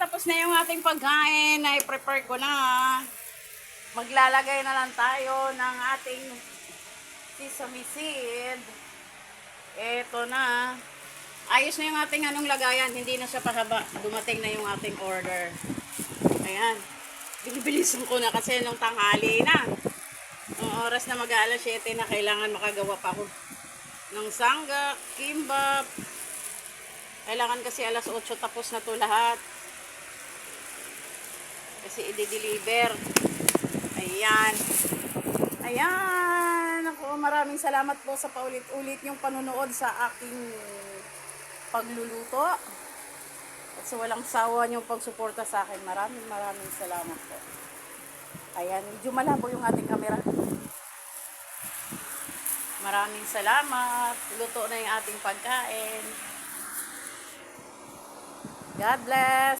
tapos na yung ating pagkain. I-prepare ko na. Maglalagay na lang tayo ng ating sesame seed. Eto na. Ayos na yung ating anong lagayan. Hindi na siya pahaba. Dumating na yung ating order. Ayan. Binibilisan ko na kasi nung tanghali na. Ang oras na mag-aalas 7 na, kailangan makagawa pa ako ng sangga, kimbap. Kailangan kasi alas 8 tapos na to lahat. Kasi i-deliver. Ayan. Ayan. Ako, maraming salamat po sa paulit-ulit yung panunood sa aking pagluluto. At sa walang sawa niyong pagsuporta sa akin. Maraming salamat po. Ayan. Medyo malabo yung ating camera. Maraming salamat. Luto na yung ating pagkain. God bless.